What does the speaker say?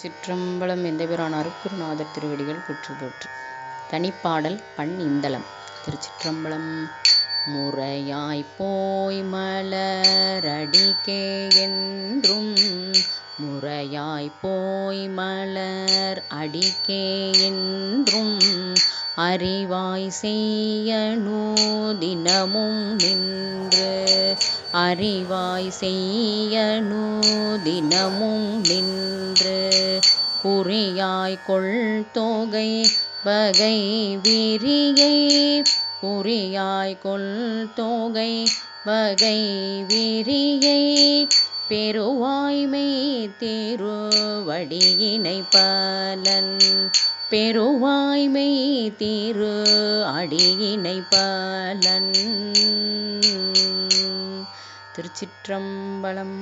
சிற்றம்பலம் எந்தைபிரான் அருட்குருநாதர் திருவடிகள் போற்று போற்று. தனிப்பாடல் பண் இந்தளம். திருச்சிற்றம்பலம். முறையாய் போய் மலரடிக்கே என்றும் முறையாய் போய் மலர் அடிக்கே என்றும் அறிவாய் செய்யனு தினமும் நின்று அறிவாய் செய்யனு தினமும் நின்று குறியாய் கொள் தொகை வகை விரியை குறியாய் கொள் தொகை வகை விரியை பெருவாய்மை திருவடியினை பலன் பெருவாய்மை திரு அடியினை பலன். திருச்சிற்றம்பலம்.